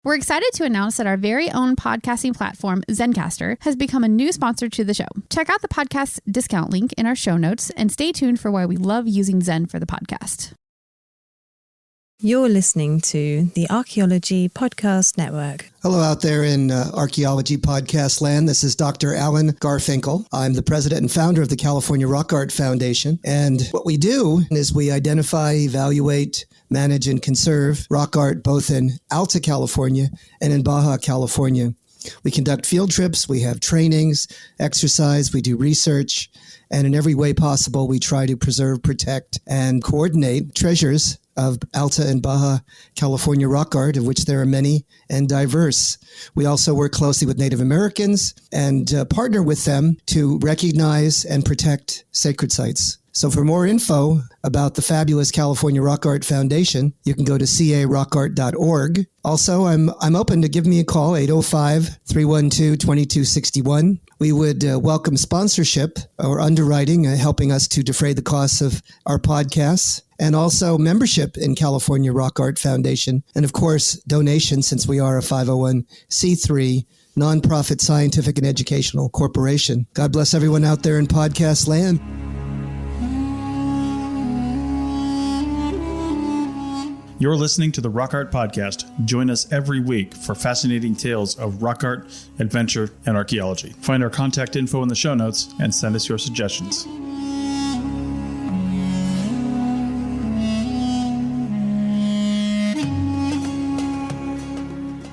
We're excited to announce that our very own podcasting platform, Zencastr, has become a new sponsor to the show. Check out the podcast's discount link in our show notes and stay tuned for why we love using Zen for the podcast. You're listening to the Archaeology Podcast Network. Hello out there in Archaeology Podcast land. This is Dr. Alan Garfinkel. I'm the president and founder of the California Rock Art Foundation. And what we do is we identify, evaluate, manage, and conserve rock art both in Alta California and in Baja California. We conduct field trips, we have trainings, exercise, we do research, and in every way possible, we try to preserve, protect, and coordinate treasures of Alta and Baja California rock art, of which there are many and diverse. We also work closely with Native Americans and partner with them to recognize and protect sacred sites. So for more info about the fabulous California Rock Art Foundation, you can go to carockart.org. Also, I'm open to give me a call, 805-312-2261. We would welcome sponsorship or underwriting, helping us to defray the costs of our podcasts, and also membership in California Rock Art Foundation. And of course, donations, since we are a 501c3 nonprofit scientific and educational corporation. God bless everyone out there in podcast land. You're listening to the Rock Art Podcast. Join us every week for fascinating tales of rock art, adventure, and archaeology. Find our contact info in the show notes and send us your suggestions.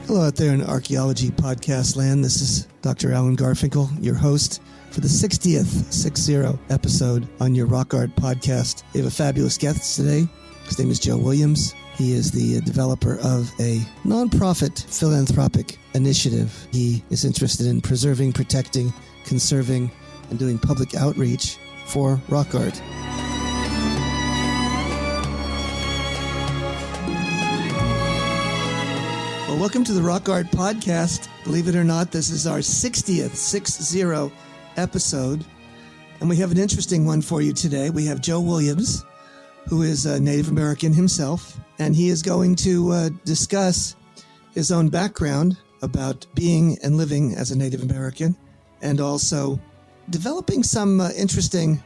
Hello out there in Archaeology Podcast land. This is Dr. Alan Garfinkel, your host for the 60th episode on your Rock Art Podcast. We have a fabulous guest today. His name is Joe Williams. He is the developer of a nonprofit philanthropic initiative. He is interested in preserving, protecting, conserving, and doing public outreach for rock art. Well, welcome to the Rock Art Podcast. Believe it or not, this is our 60th episode, and we have an interesting one for you today. We have Joe Williams, who is a Native American himself, and he is going to discuss his own background about being and living as a Native American, and also developing some interesting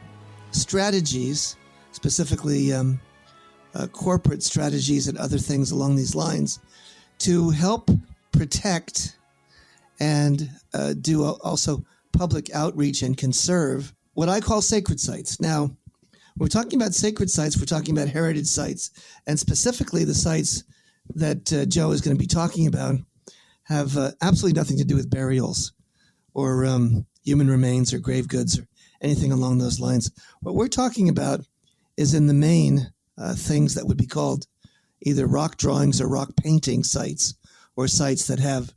strategies, specifically corporate strategies and other things along these lines, to help protect and do also public outreach and conserve what I call sacred sites. Now, when we're talking about sacred sites, we're talking about heritage sites, and specifically the sites that Joe is going to be talking about have absolutely nothing to do with burials or human remains or grave goods or anything along those lines. What we're talking about is in the main things that would be called either rock drawings or rock painting sites, or sites that have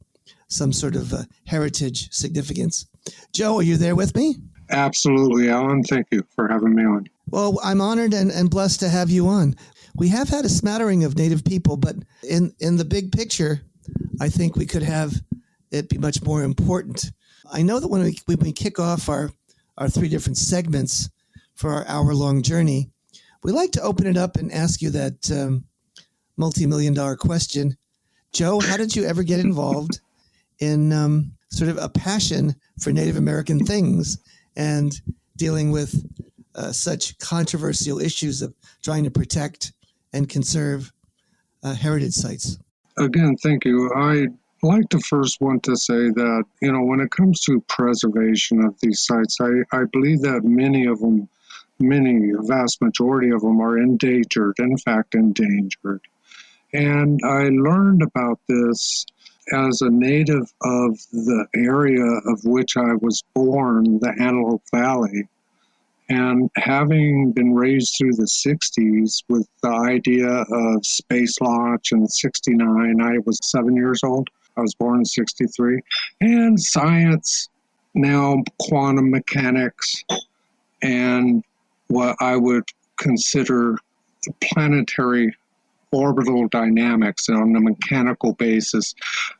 some sort of heritage significance. Joe, are you there with me? Absolutely, Alan. Thank you for having me on. Well, I'm honored and blessed to have you on. We have had a smattering of Native people, but in the big picture, I think we could have it be much more important. I know that when we kick off our three different segments for our hour-long journey, we like to open it up and ask you that multi-million-dollar question. Joe, how did you ever get involved in sort of a passion for Native American things and dealing with such controversial issues of trying to protect and conserve heritage sites? Again, thank you. I'd like to first want to say that, when it comes to preservation of these sites, I believe that a vast majority of them are endangered, in fact, endangered. And I learned about this as a native of the area of which I was born, the Antelope Valley. And having been raised through the 60s with the idea of space launch in 69, I was 7 years old. I was born in 63. And science, now quantum mechanics, and what I would consider planetary orbital dynamics on a mechanical basis,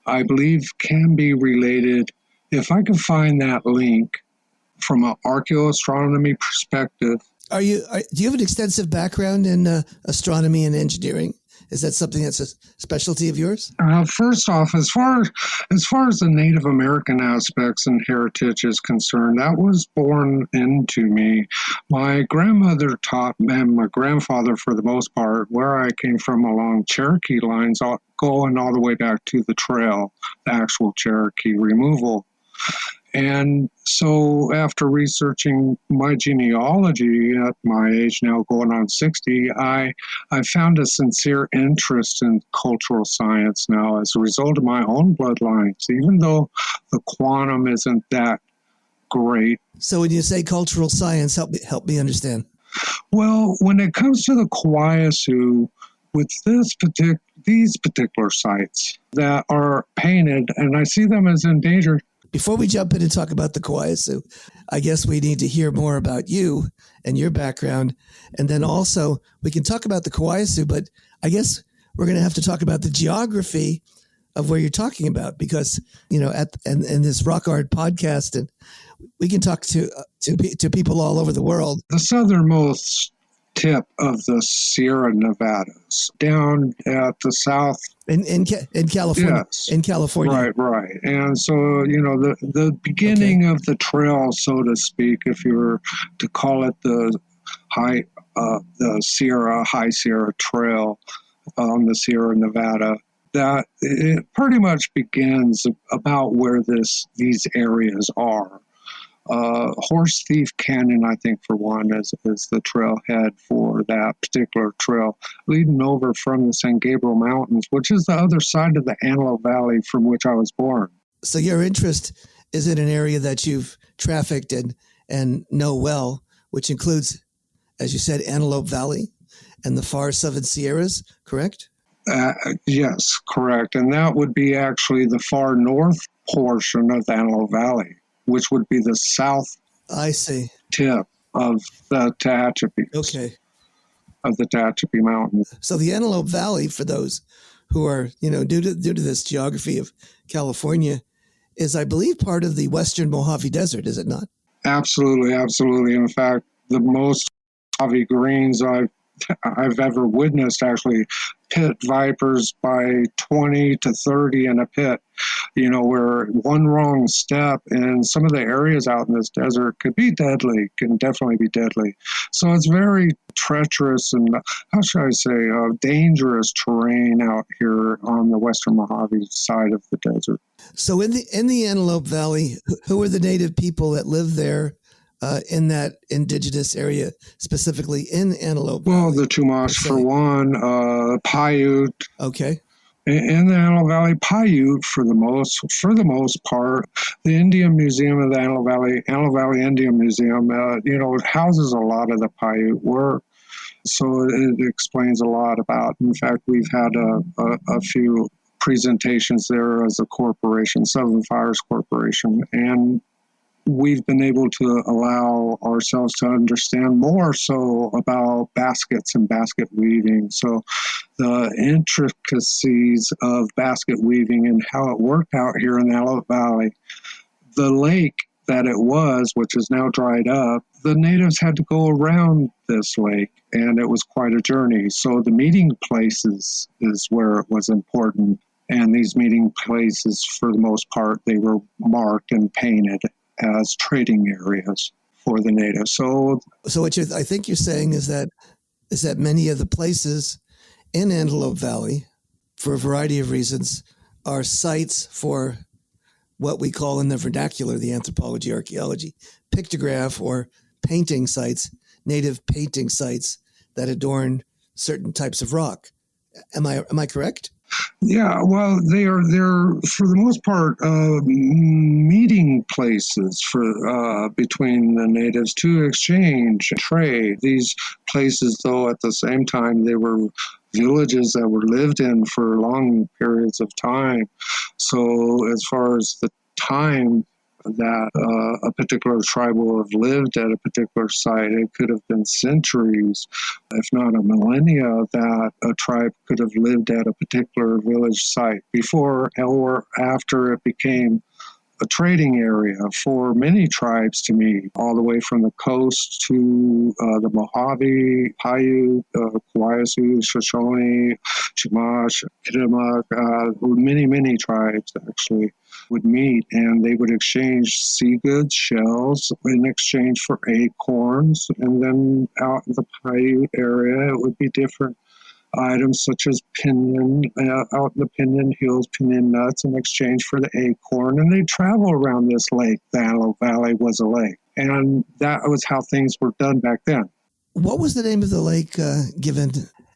I believe can be related, if I can find that link, from an archaeoastronomy perspective. Do you have an extensive background in astronomy and engineering? Is that something that's a specialty of yours? First off, as far as the Native American aspects and heritage is concerned, that was born into me. My grandmother taught, and my grandfather, for the most part, where I came from along Cherokee lines, going all the way back to the trail, the actual Cherokee removal. And so after researching my genealogy at my age now going on 60, I found a sincere interest in cultural science now as a result of my own bloodlines, even though the quantum isn't that great. So when you say cultural science, help me understand. Well, when it comes to the Kawayasu, with these particular sites that are painted, and I see them as endangered. Before we jump in and talk about the Kawayasu, I guess we need to hear more about you and your background. And then also we can talk about the Kawayasu, but I guess we're going to have to talk about the geography of where you're talking about, because, you know, in this Rock Art podcast, and we can talk to people all over the world. The southernmost tip of the Sierra Nevadas, down at the south. In California. Yes. In California. Right. And so, you know, the beginning of the trail, so to speak, if you were to call it the High Sierra Trail on the Sierra Nevada, that it pretty much begins about where these areas are. Horse Thief Canyon, I think, for one, is the trailhead for that particular trail, leading over from the San Gabriel Mountains, which is the other side of the Antelope Valley from which I was born. So your interest is in an area that you've trafficked and know well, which includes, as you said, Antelope Valley and the far southern Sierras, correct? Yes, correct. And that would be actually the far north portion of the Antelope Valley, which would be the south tip of the Tehachapi. Okay. Of the Tehachapi Mountains. So the Antelope Valley, for those who are, you know, due to this geography of California, is, I believe, part of the Western Mojave Desert, is it not? Absolutely. In fact, the most Mojave greens I've ever witnessed, actually, pit vipers by 20 to 30 in a pit, you know, where one wrong step in some of the areas out in this desert can definitely be deadly. So it's very treacherous and, how should I say, dangerous terrain out here on the Western Mojave side of the desert. So in the Antelope Valley, who are the native people that live there? In that indigenous area, specifically in Antelope Valley? Well, the Chumash for one, Paiute. Okay. In the Antelope Valley, Paiute for the most part. The Indian Museum of the Antelope Valley Indian Museum, you know, houses a lot of the Paiute work. So it explains a lot about. In fact, we've had a few presentations there as a corporation, Southern Fires Corporation, and we've been able to allow ourselves to understand more so about baskets and basket weaving. So the intricacies of basket weaving and how it worked out here in the Antelope Valley. The lake that it was, which is now dried up, the natives had to go around this lake, and it was quite a journey. So the meeting places is where it was important. And these meeting places, for the most part, they were marked and painted as trading areas for the natives. So what I think you're saying is that many of the places in Antelope Valley, for a variety of reasons, are sites for what we call in the vernacular, the anthropology, archaeology, pictograph or painting sites, native painting sites that adorn certain types of rock. Am I correct? Yeah, well, they're for the most part meeting places for between the natives to exchange, trade. These places, though, at the same time, they were villages that were lived in for long periods of time. So as far as the time that a particular tribe will have lived at a particular site, it could have been centuries, if not a millennia, that a tribe could have lived at a particular village site before or after it became a trading area for many tribes to meet, all the way from the coast to the Mojave, Paiute, Kawaiisu, Shoshone, Chumash, Kitimak, many tribes actually would meet, and they would exchange sea goods, shells, in exchange for acorns. And then out in the Paiute area, it would be different items such as pinyon, out in the Pinyon Hills, pinyon nuts in exchange for the acorn. And they travel around this lake. The Antelope Valley was a lake. And that was how things were done back then. What was the name of the lake given?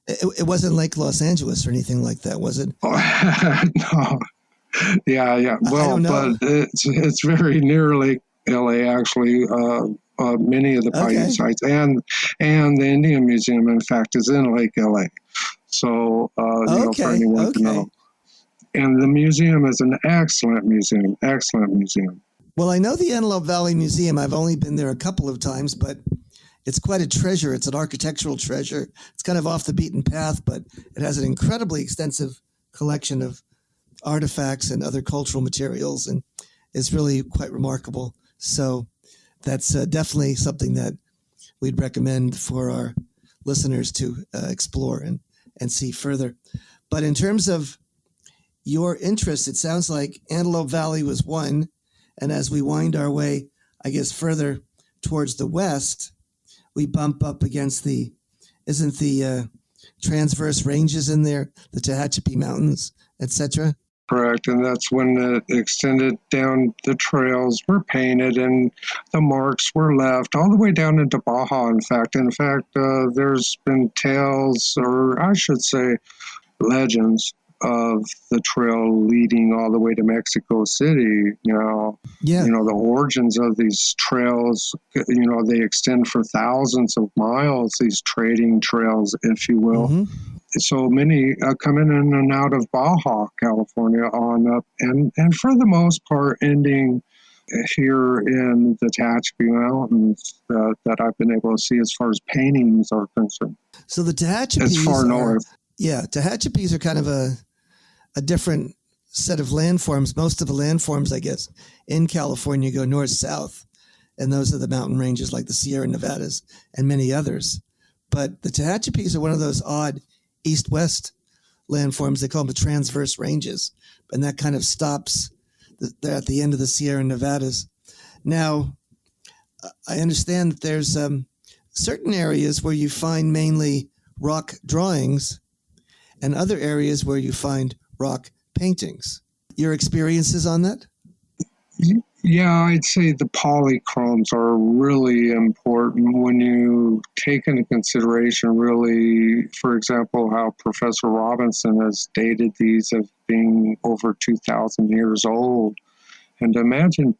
It wasn't Lake Los Angeles or anything like that, was it? No. Yeah. Well, but it's very near Lake LA, actually. Many of the Paiute sites and the Indian Museum, in fact, is in Lake LA. So, for anyone to know. And the museum is an excellent museum. Well, I know the Antelope Valley Museum. I've only been there a couple of times, but it's quite a treasure. It's an architectural treasure. It's kind of off the beaten path, but it has an incredibly extensive collection of artifacts and other cultural materials, and it's really quite remarkable. So that's definitely something that we'd recommend for our listeners to explore and see further. But in terms of your interest, it sounds like Antelope Valley was one. And as we wind our way, I guess, further towards the west, we bump up against isn't the transverse ranges in there, the Tehachapi Mountains, etc.? Correct, and that's when it extended down. The trails were painted and the marks were left all the way down into Baja. In fact, there's been tales, or I should say legends, of the trail leading all the way to Mexico City. The origins of these trails, they extend for thousands of miles, these trading trails, if you will. Mm-hmm. So many coming in and out of Baja, California on up, and for the most part ending here in the Tehachapi Mountains that I've been able to see as far as paintings are concerned. So the Tehachapis as far north. Yeah, Tehachapis are kind of a different set of landforms. Most of the landforms, I guess, in California go north-south, and those are the mountain ranges like the Sierra Nevadas and many others. But the Tehachapis are one of those odd east-west landforms. They call them the transverse ranges, and that kind of stops there at the end of the Sierra Nevadas. Now, I understand that there's certain areas where you find mainly rock drawings and other areas where you find rock paintings. Your experiences on that? Yeah, I'd say the polychromes are really important when you take into consideration, really, for example, how Professor Robinson has dated these as being over 2,000 years old. And imagine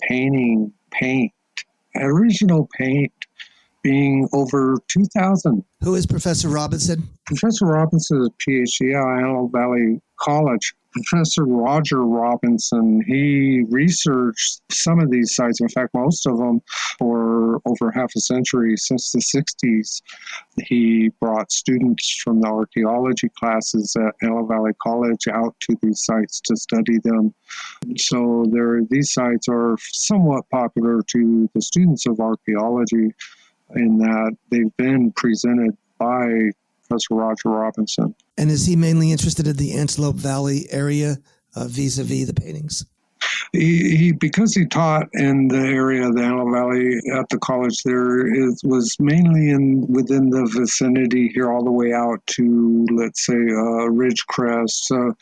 original paint being over 2,000. Who is Professor Robinson? Professor Robinson is a PhD at Antelope Valley College. Professor Roger Robinson, he researched some of these sites, in fact, most of them, for over half a century, since the 60s. He brought students from the archaeology classes at Antelope Valley College out to these sites to study them. So these sites are somewhat popular to the students of archaeology in that they've been presented by Professor Roger Robinson. And is he mainly interested in the Antelope Valley area vis-a-vis the paintings? He because he taught in the area of the Antelope Valley at the college there, it was mainly within the vicinity here all the way out to, let's say, Ridgecrest,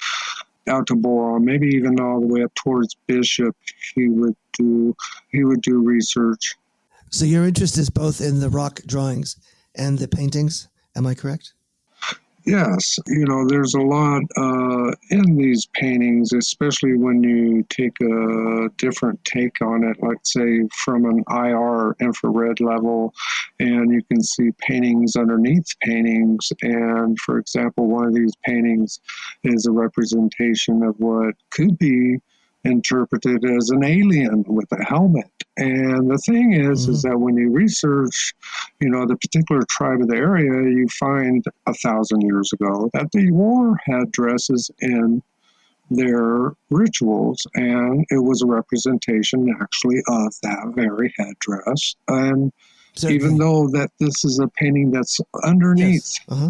out to Boron, maybe even all the way up towards Bishop. He would do research. So your interest is both in the rock drawings and the paintings, am I correct? Yes, there's a lot in these paintings, especially when you take a different take on it, let's say from an IR infrared level, and you can see paintings underneath paintings. And for example, one of these paintings is a representation of what could be interpreted as an alien with a helmet. And the thing is that when you research, the particular tribe of the area, you find 1,000 years ago that they wore headdresses in their rituals, and it was a representation actually of that very headdress. And Certainly. even though that this is a painting that's underneath, Yes.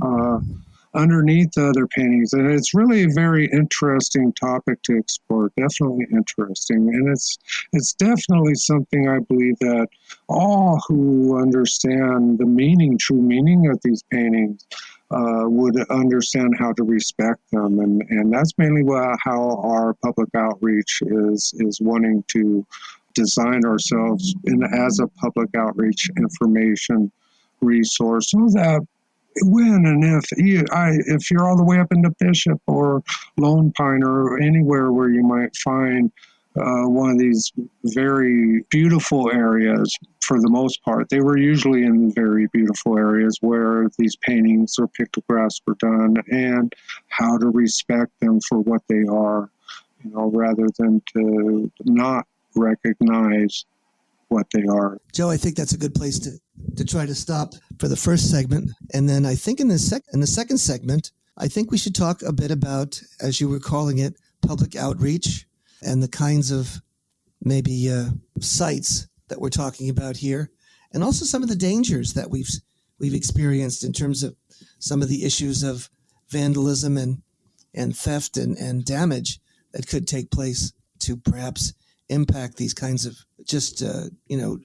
underneath the other paintings, and it's really a very interesting topic to explore. Definitely interesting, and it's definitely something I believe that all who understand the meaning, true meaning of these paintings, would understand how to respect them, and that's mainly how our public outreach is wanting to design ourselves as a public outreach information resource, so that when and if you're all the way up into Bishop or Lone Pine or anywhere where you might find one of these very beautiful areas, for the most part, they were usually in very beautiful areas where these paintings or pictographs were done, and how to respect them for what they are, rather than to not recognize what they are. Joe, I think that's a good place to try to stop for the first segment. And then I think in the second segment, I think we should talk a bit about, as you were calling it, public outreach and the kinds of maybe sites that we're talking about here, and also some of the dangers that we've experienced in terms of some of the issues of vandalism and theft and damage that could take place to perhaps impact these kinds of just,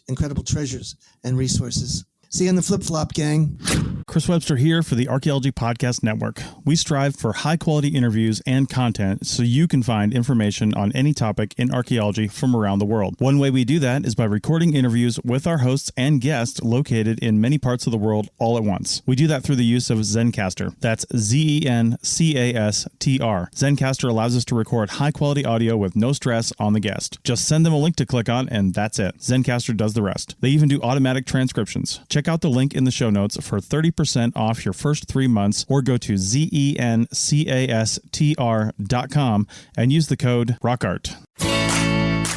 incredible treasures and resources. See you on the flip-flop, gang. Chris Webster here for the Archaeology Podcast Network. We strive for high-quality interviews and content so you can find information on any topic in archaeology from around the world. One way we do that is by recording interviews with our hosts and guests located in many parts of the world all at once. We do that through the use of Zencastr. That's Zencastr. Zencastr allows us to record high-quality audio with no stress on the guest. Just send them a link to click on, and that's it. Zencastr does the rest. They even do automatic transcriptions. Check out the link in the show notes for 30% off your first 3 months, or go to zencastr.com and use the code ROCKART.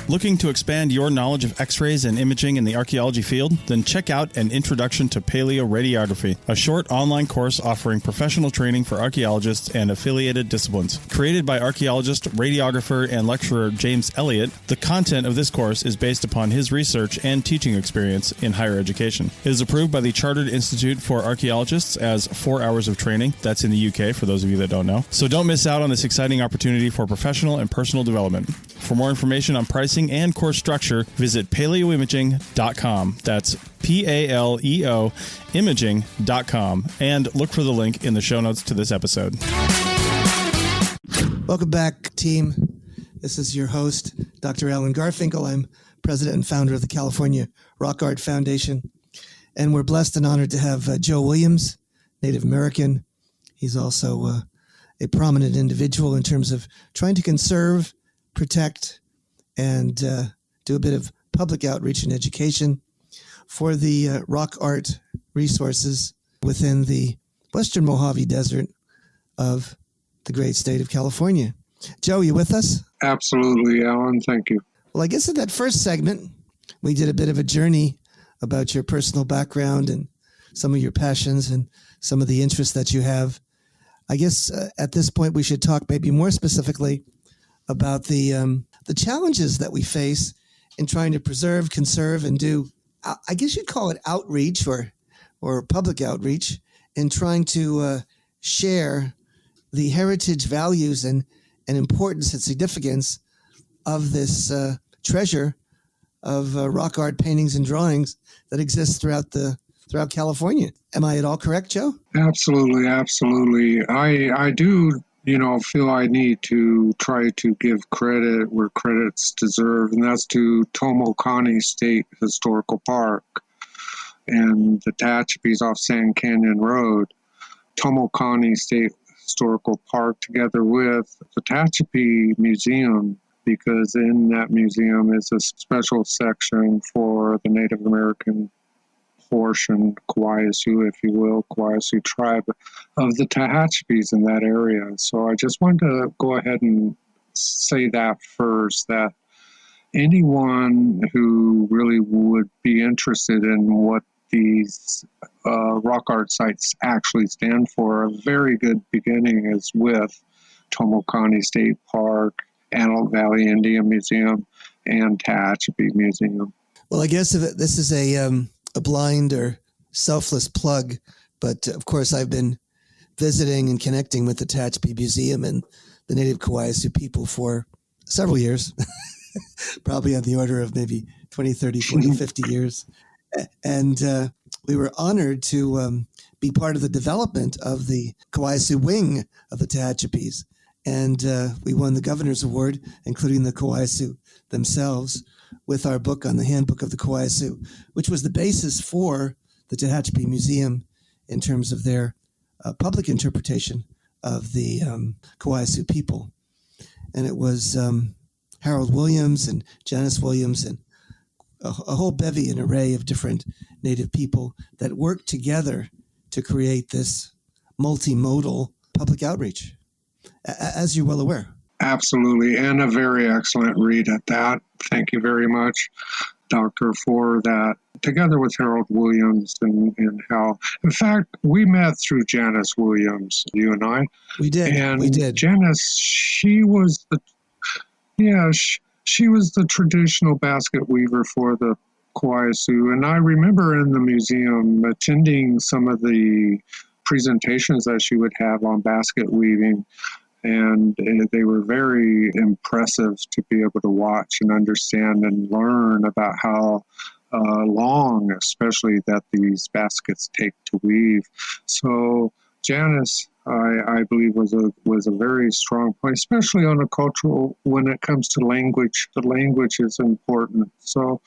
Looking to expand your knowledge of X-rays and imaging in the archaeology field? Then check out An Introduction to Paleoradiography, a short online course offering professional training for archaeologists and affiliated disciplines. Created by archaeologist, radiographer, and lecturer James Elliott, the content of this course is based upon his research and teaching experience in higher education. It is approved by the Chartered Institute for Archaeologists as 4 hours of training. That's in the UK, for those of you that don't know. So don't miss out on this exciting opportunity for professional and personal development. For more information on pricing and course structure, visit paleoimaging.com. That's PALEO imaging.com, and look for the link in the show notes to this episode. Welcome back, team. This is your host, Dr. Alan Garfinkel. I'm president and founder of the California Rock Art Foundation, and we're blessed and honored to have Joe Williams, Native American. He's also a prominent individual in terms of trying to conserve, protect, and do a bit of public outreach and education for the rock art resources within the Western Mojave Desert of the great state of California. Joe, you with us? Absolutely, Alan. Thank you. Well, I guess in that first segment, we did a bit of a journey about your personal background and some of your passions and some of the interests that you have. I guess at this point, we should talk maybe more specifically about the challenges that we face in trying to preserve, conserve, and do, I guess you'd call it outreach or public outreach, in trying to share the heritage values and importance and significance of this treasure of rock art paintings and drawings that exists throughout California. Am I at all correct, Joe? Absolutely, absolutely. I do feel I need to try to give credit where credit's deserved, and that's to Tomokani State Historical Park and the Tehachapi's off Sand Canyon Road. Tomokani State Historical Park, together with the Tehachapi Museum, because in that museum is a special section for the Native American portion, Kawayasu, if you will, Kawayasu tribe of the Tehachapis in that area. So I just wanted to go ahead and say that first, that anyone who really would be interested in what these rock art sites actually stand for, a very good beginning is with Tomokani State Park, Antelope Valley Indian Museum, and Tehachapi Museum. Well, I guess this is a blind or selfless plug, but of course I've been visiting and connecting with the Tehachapi Museum and the native Kauai people for several years, probably on the order of maybe 20, 30, 40, 50 years. And we were honored to be part of the development of the Kauai wing of the Tehachapis. And we won the Governor's Award, including the Kauai themselves, with our book on the Handbook of the Kauai, which was the basis for the Tehachapi Museum in terms of their public interpretation of the Kauai people. And it was Harold Williams and Janice Williams and a whole bevy, an array of different Native people that worked together to create this multimodal public outreach, as you're well aware. Absolutely, and a very excellent read at that. Thank you very much, Doctor, for that, together with Harold Williams and Hal. In fact, we met through Janice Williams, you and I. We did. And Janice, she was the traditional basket weaver for the Kauai Sioux. And I remember in the museum attending some of the presentations that she would have on basket weaving. And they were very impressive to be able to watch and understand and learn about how long, especially, that these baskets take to weave. So Janice, I believe, was a very strong point, especially on a cultural, when it comes to language. The language is important. So,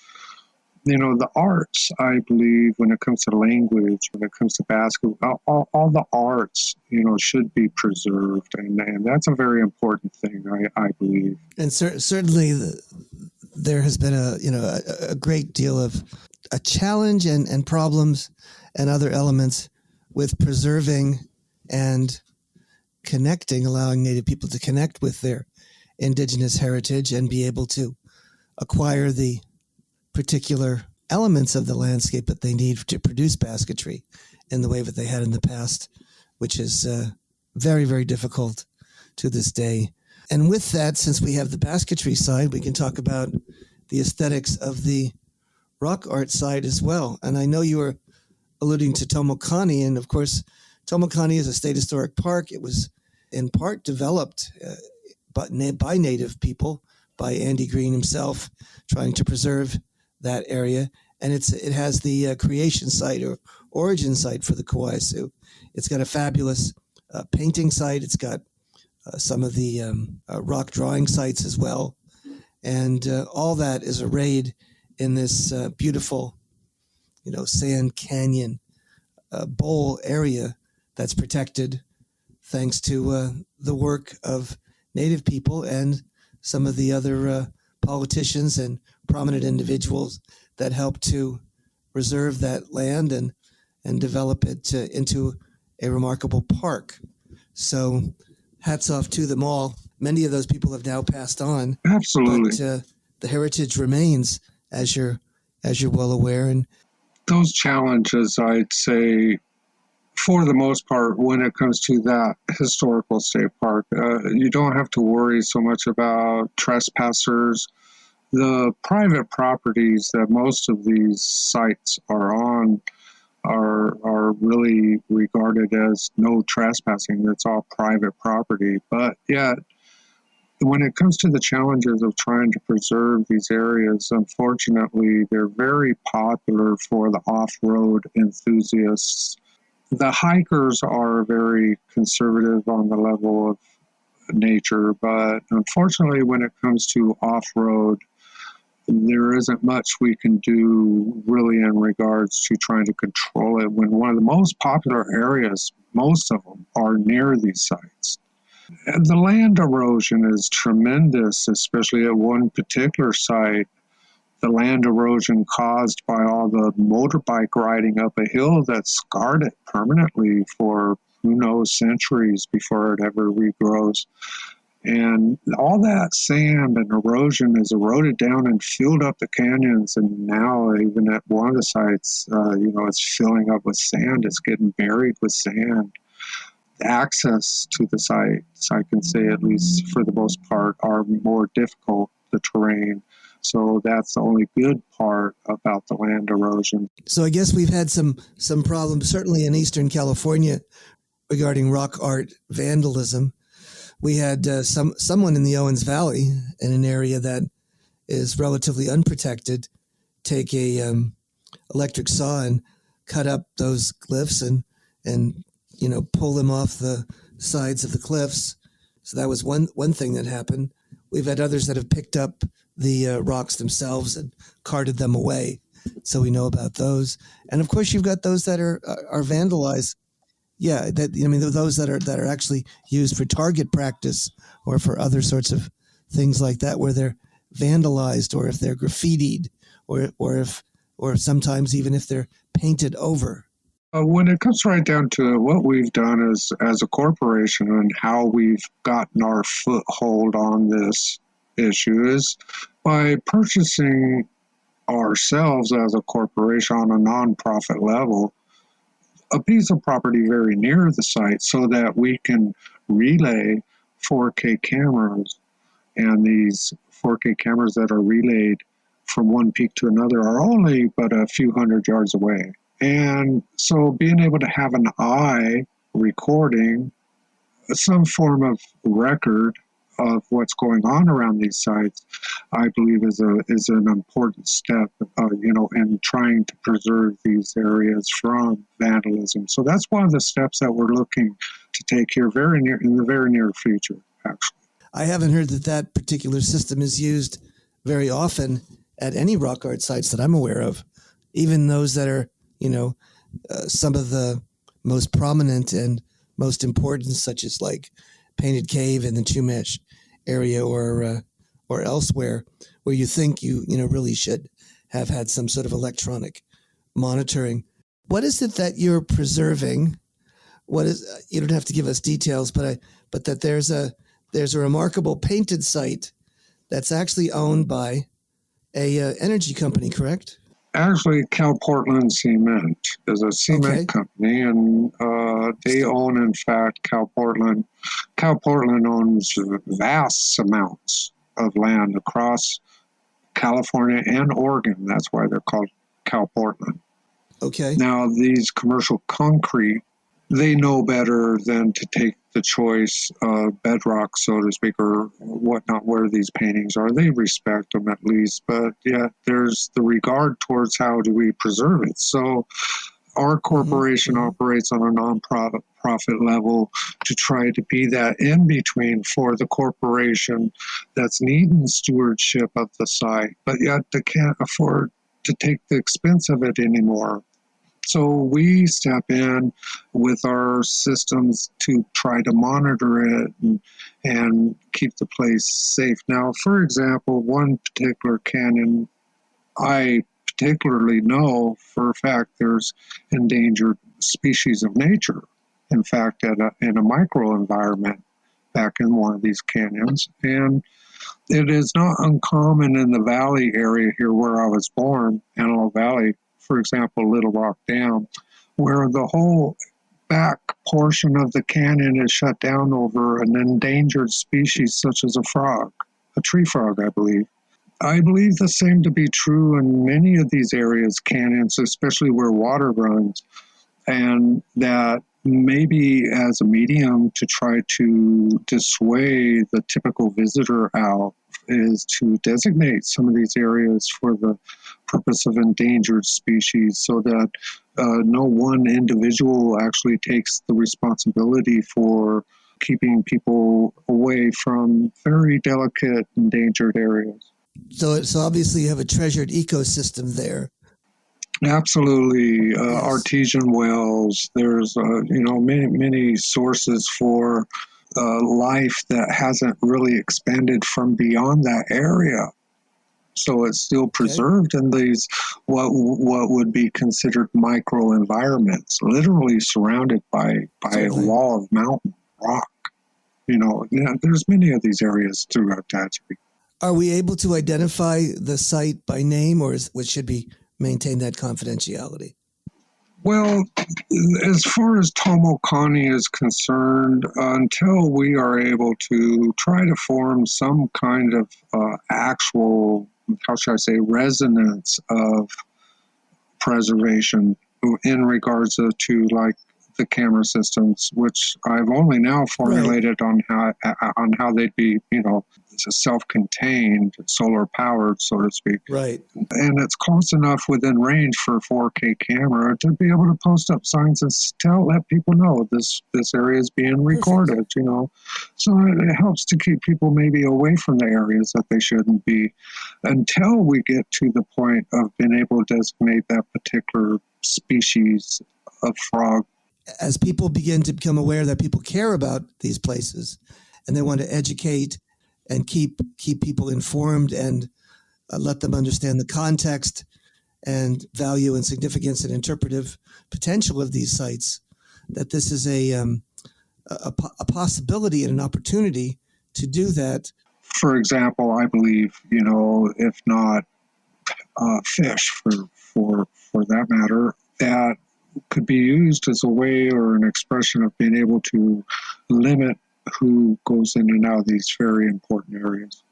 the arts, I believe, when it comes to language, when it comes to basketball, all the arts, should be preserved. And that's a very important thing, I believe. And certainly there has been a great deal of a challenge and problems and other elements with preserving and connecting, allowing Native people to connect with their indigenous heritage and be able to acquire the particular elements of the landscape that they need to produce basketry in the way that they had in the past, which is very, very difficult to this day. And with that, since we have the basketry side, we can talk about the aesthetics of the rock art side as well. And I know you were alluding to Tomokani, and of course, Tomokani is a state historic park. It was in part developed by Native people, by Andy Green himself, trying to preserve that area. And it has the creation site or origin site for the Kauai Sioux. It's got a fabulous painting site. It's got some of the rock drawing sites as well. And all that is arrayed in this beautiful, sand canyon bowl area that's protected thanks to the work of Native people and some of the other politicians and prominent individuals that helped to reserve that land and develop it into a remarkable park. So hats off to them all. Many of those people have now passed on. Absolutely. But the heritage remains, as you're well aware. And those challenges, I'd say, for the most part, when it comes to that historical state park, you don't have to worry so much about trespassers. The private properties that most of these sites are on are really regarded as no trespassing. It's all private property. But yet, when it comes to the challenges of trying to preserve these areas, unfortunately, they're very popular for the off-road enthusiasts. The hikers are very conservative on the level of nature, but unfortunately, when it comes to off-road, there isn't much we can do really in regards to trying to control it when one of the most popular areas, most of them, are near these sites. And the land erosion is tremendous, especially at one particular site. The land erosion caused by all the motorbike riding up a hill that scarred it permanently for who knows centuries before it ever regrows. And all that sand and erosion is eroded down and filled up the canyons. And now even at one of the sites, it's filling up with sand. It's getting buried with sand. access to the sites, I can say, at least for the most part, are more difficult, the terrain. So that's the only good part about the land erosion. So I guess we've had some problems, certainly in Eastern California, regarding rock art vandalism. We had someone in the Owens Valley, in an area that is relatively unprotected, take a electric saw and cut up those cliffs and pull them off the sides of the cliffs. So that was one thing that happened. We've had others that have picked up the rocks themselves and carted them away. So we know about those. And of course, you've got those that are vandalized. Yeah, those that are actually used for target practice or for other sorts of things like that, where they're vandalized, or if they're graffitied, or sometimes even if they're painted over. When it comes right down to it, what we've done as a corporation and how we've gotten our foothold on this issue is by purchasing ourselves as a corporation on a nonprofit level a piece of property very near the site so that we can relay 4K cameras. And these 4K cameras that are relayed from one peak to another are only but a few hundred yards away. And so being able to have an eye recording some form of record of what's going on around these sites, I believe is an important step, in trying to preserve these areas from vandalism. So that's one of the steps that we're looking to take here in the very near future, actually. I haven't heard that particular system is used very often at any rock art sites that I'm aware of, even those that are, some of the most prominent and most important, such as like Painted Cave in the Chumash area or elsewhere, where you think you really should have had some sort of electronic monitoring. What is it that you're preserving? You don't have to give us details, but that there's a remarkable painted site that's actually owned by a energy company, correct? Actually, Cal Portland Cement is a cement company, and they own, in fact, Cal Portland. Cal Portland owns vast amounts of land across California and Oregon. That's why they're called Cal Portland. Okay. Now, these commercial concrete, they know better than to take the choice of bedrock, so to speak, or whatnot, where these paintings are. They respect them at least, but yeah, there's the regard towards how do we preserve it. So our corporation operates on a non-profit level to try to be that in between for the corporation that's needing stewardship of the site, but yet they can't afford to take the expense of it anymore. So we step in with our systems to try to monitor it and keep the place safe. Now, for example, one particular canyon, I particularly know for a fact there's endangered species of nature. In fact, in a microenvironment back in one of these canyons. And it is not uncommon in the valley area here where I was born, Antelope Valley, for example, Little Rock Dam, where the whole back portion of the canyon is shut down over an endangered species such as a tree frog, I believe. I believe the same to be true in many of these areas, canyons, especially where water runs, and that maybe as a medium to try to dissuade the typical visitor out is to designate some of these areas for the purpose of endangered species so that no one individual actually takes the responsibility for keeping people away from very delicate endangered areas. So obviously you have a treasured ecosystem there. Absolutely. Yes. Artesian wells. There's, many sources for life that hasn't really expanded from beyond that area. So it's still preserved in these, what would be considered microenvironments, literally surrounded by a wall of mountain rock. There's many of these areas throughout Tehachapi. Are we able to identify the site by name, or should be maintain that confidentiality? Well, as far as Tomokani is concerned, until we are able to try to form some kind of actual, how should I say, resonance of preservation in regards to like the camera systems, which I've only now formulated on how they'd be, self-contained, solar powered, so to speak. Right. And it's close enough within range for a 4K camera to be able to post up signs and let people know this area is being recorded. Perfect. So it helps to keep people maybe away from the areas that they shouldn't be, until we get to the point of being able to designate that particular species of frog. As people begin to become aware that people care about these places, and they want to educate and keep people informed and let them understand the context and value and significance and interpretive potential of these sites, that this is a possibility and an opportunity to do that. For example, I believe, if not fish for that matter, that could be used as a way or an expression of being able to limit who goes in and out of these very important areas.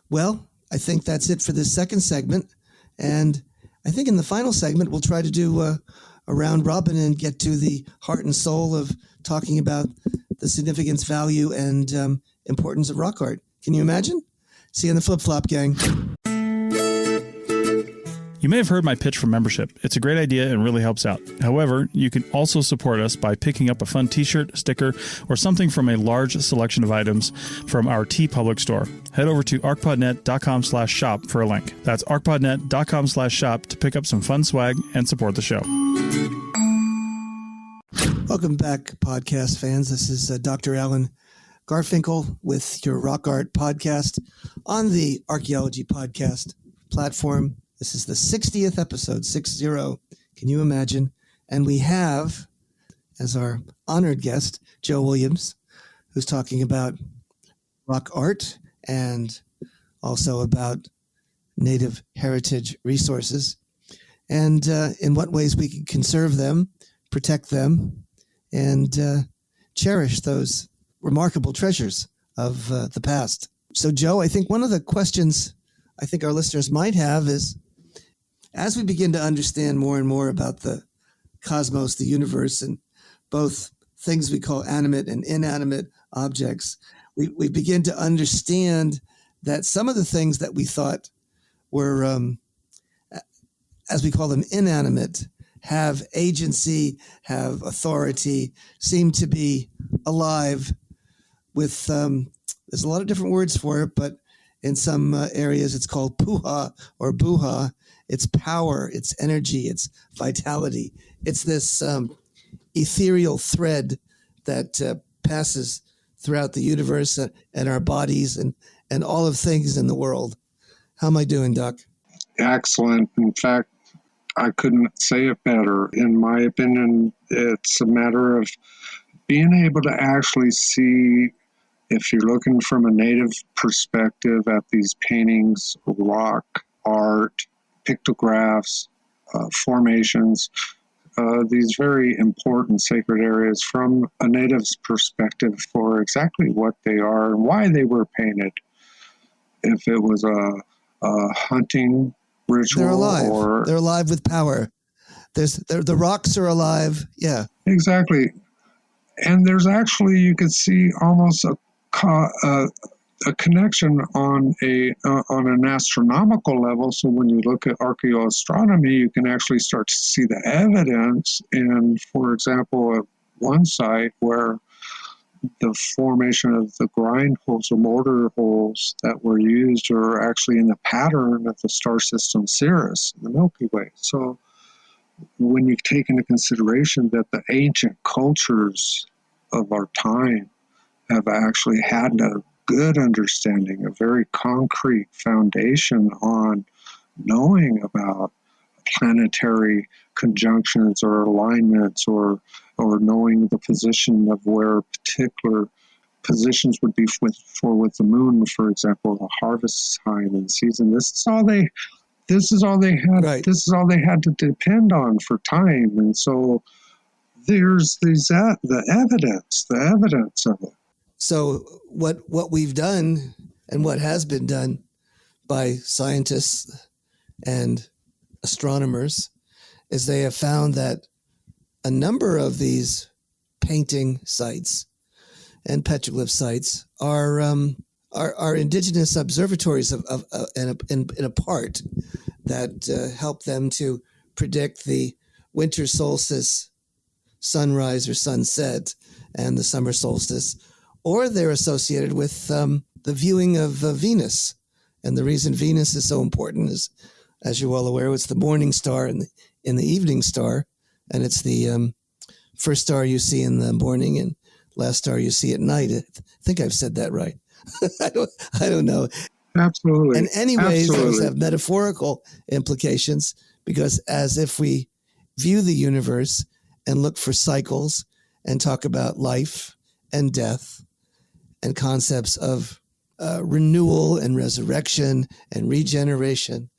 Well, I think that's it for this second segment. And I think in the final segment, we'll try to do a round robin and get to the heart and soul of talking about the significance, value, and importance of rock art. Can you imagine? See you in the flip-flop, gang. You may have heard my pitch for membership. It's a great idea and really helps out. However, you can also support us by picking up a fun t-shirt, sticker, or something from a large selection of items from our TeePublic store. Head over to ArchPodNet.com/shop for a link. That's ArchPodNet.com/shop to pick up some fun swag and support the show. Welcome back, podcast fans. This is Dr. Alan Garfinkel with your Rock Art podcast on the Archaeology podcast platform. This is the 60th episode, 60. Can you imagine? And we have, as our honored guest, Joe Williams, who's talking about rock art and also about native heritage resources and in what ways we can conserve them, protect them, and cherish those remarkable treasures of the past. So, Joe, I think one of the questions I think our listeners might have is, as we begin to understand more and more about the cosmos, the universe, and both things we call animate and inanimate objects, we begin to understand that some of the things that we thought were, as we call them, inanimate, have agency, have authority, seem to be alive with, there's a lot of different words for it, but in some areas it's called puha or buha. It's power, it's energy, it's vitality. It's this ethereal thread that passes throughout the universe and our bodies and all of things in the world. How am I doing, Doc? Excellent. In fact, I couldn't say it better. In my opinion, it's a matter of being able to actually see, if you're looking from a native perspective at these paintings, rock, art, pictographs, formations, these very important sacred areas from a native's perspective for exactly what they are and why they were painted. If it was a hunting ritual, they're alive. Or they're alive with power. The rocks are alive. Yeah, exactly. And there's actually, you could see almost a connection on an astronomical level. So when you look at archaeoastronomy, you can actually start to see the evidence in, for example, at one site where the formation of the grind holes or mortar holes that were used are actually in the pattern of the star system Sirius, the Milky Way. So when you take into consideration that the ancient cultures of our time have actually had a good understanding, a very concrete foundation on knowing about planetary conjunctions or alignments or knowing the position of where particular positions would be with the moon, for example, the harvest time and season. This is all they this is all they had. Right. This is all they had to depend on for time. And so there's the evidence of it. So what we've done and what has been done by scientists and astronomers is they have found that a number of these painting sites and petroglyph sites are indigenous observatories in a part that help them to predict the winter solstice sunrise or sunset and the summer solstice, or they're associated with the viewing of Venus. And the reason Venus is so important is, as you're well aware, it's the morning star and the evening star, and it's the first star you see in the morning and last star you see at night. I think I've said that right. I don't know. Absolutely. And anyways, Absolutely. those have metaphorical implications, because as if we view the universe and look for cycles and talk about life and death and concepts of renewal and resurrection and regeneration,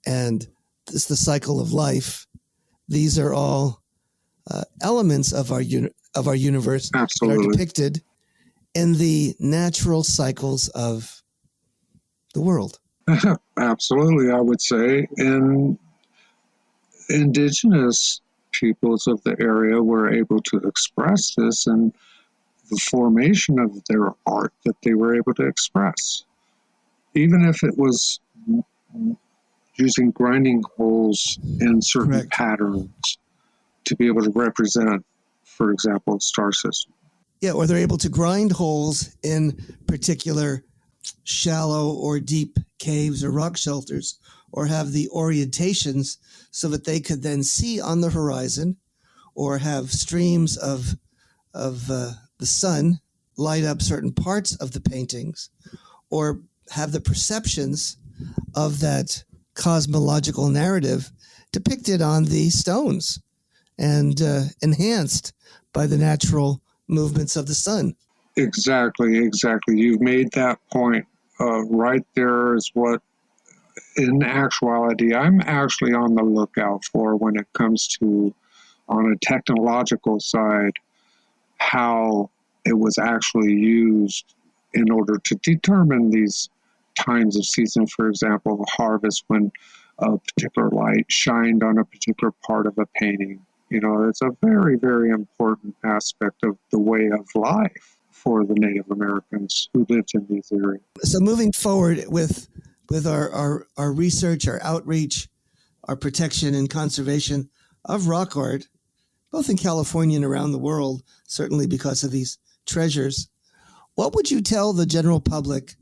and it's the cycle of life. These are all elements of our universe Absolutely. that are depicted in the natural cycles of the world. Absolutely, I would say. And indigenous peoples of the area were able to express this in the formation of their art that they were able to express. Even if it was using grinding holes in certain Correct. patterns to be able to represent, for example, a star system. Yeah, or they're able to grind holes in particular shallow or deep caves or rock shelters, or have the orientations so that they could then see on the horizon, or have streams of the sun light up certain parts of the paintings, or have the perceptions of that cosmological narrative depicted on the stones and enhanced by the natural movements of the sun. Exactly. You've made that point. Right there is what, in actuality, I'm actually on the lookout for when it comes to, on a technological side, how it was actually used in order to determine these times of season, for example, harvest, when a particular light shined on a particular part of a painting. You know, it's a very, very important aspect of the way of life for the Native Americans who lived in these areas. So moving forward with our research, our outreach, our protection and conservation of rock art, both in California and around the world, certainly because of these treasures, what would you tell the general public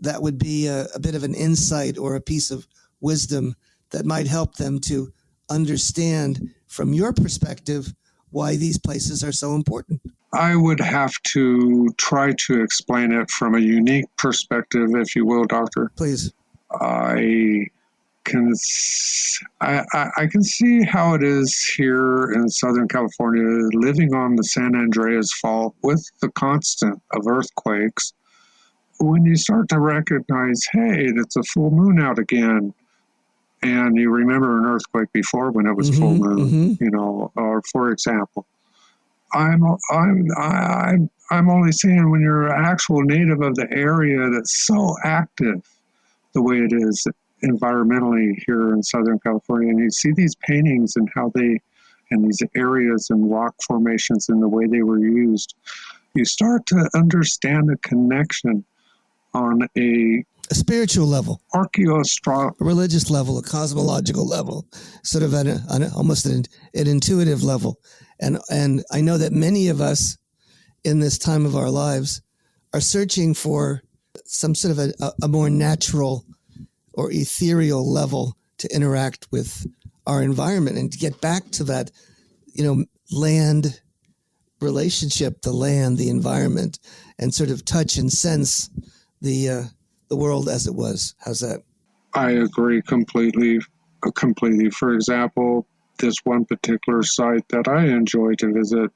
that would be a bit of an insight or a piece of wisdom that might help them to understand, from your perspective, why these places are so important? I would have to try to explain it from a unique perspective, if you will, Doctor. Please. I can see how it is here in Southern California, living on the San Andreas Fault with the constant of earthquakes. When you start to recognize, hey, it's a full moon out again, and you remember an earthquake before when it was full moon, you know, or for example, I'm only saying when you're an actual native of the area that's so active the way it is environmentally here in Southern California, and you see these paintings and how they, and these areas and rock formations and the way they were used, you start to understand the connection on a spiritual level, a religious level, a cosmological level, sort of almost an intuitive level. And I know that many of us in this time of our lives are searching for some sort of a more natural or ethereal level to interact with our environment and to get back to that, you know, land relationship, the land, the environment, and sort of touch and sense the world as it was. How's that? I agree completely. For example, this one particular site that I enjoy to visit,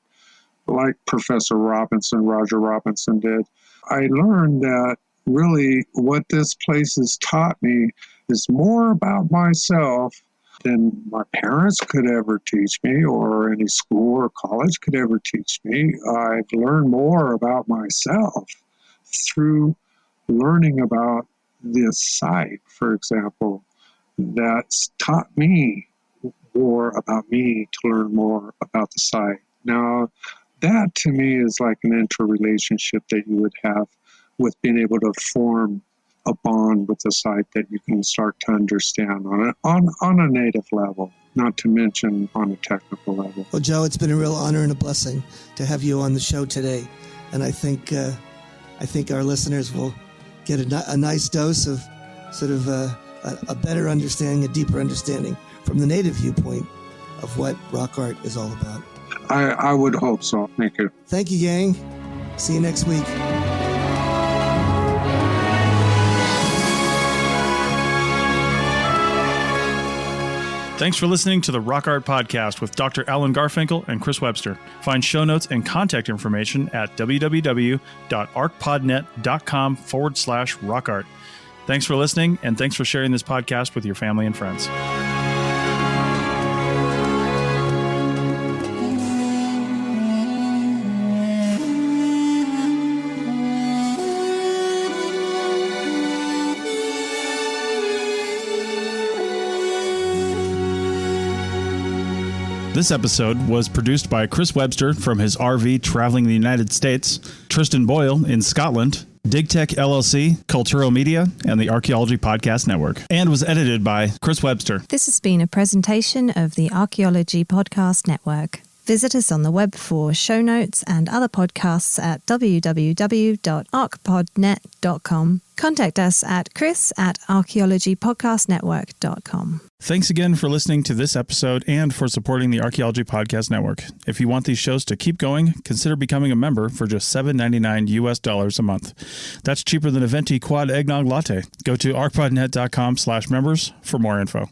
like Professor Roger Robinson did, I learned that really what this place has taught me is more about myself than my parents could ever teach me, or any school or college could ever teach me. I've learned more about myself through learning about this site, for example, that's taught me more about me to learn more about the site. Now, that to me is like an interrelationship that you would have with being able to form a bond with the site that you can start to understand on a native level, not to mention on a technical level. Well, Joe, it's been a real honor and a blessing to have you on the show today. And I think our listeners will get a nice dose of sort of a better understanding, a deeper understanding from the native viewpoint of what rock art is all about. I would hope so. Thank you. Thank you, gang. See you next week. Thanks for listening to the Rock Art Podcast with Dr. Alan Garfinkel and Chris Webster. Find show notes and contact information at www.archpodnet.com/rockart. Thanks for listening, and thanks for sharing this podcast with your family and friends. This episode was produced by Chris Webster from his RV traveling the United States, Tristan Boyle in Scotland, DigTech LLC, Culturo Media, and the Archaeology Podcast Network, and was edited by Chris Webster. This has been a presentation of the Archaeology Podcast Network. Visit us on the web for show notes and other podcasts at www.archpodnet.com. Contact us at chris@archaeologypodcastnetwork.com. Thanks again for listening to this episode and for supporting the Archaeology Podcast Network. If you want these shows to keep going, consider becoming a member for just $7.99 US a month. That's cheaper than a venti quad eggnog latte. Go to archpodnet.com/members for more info.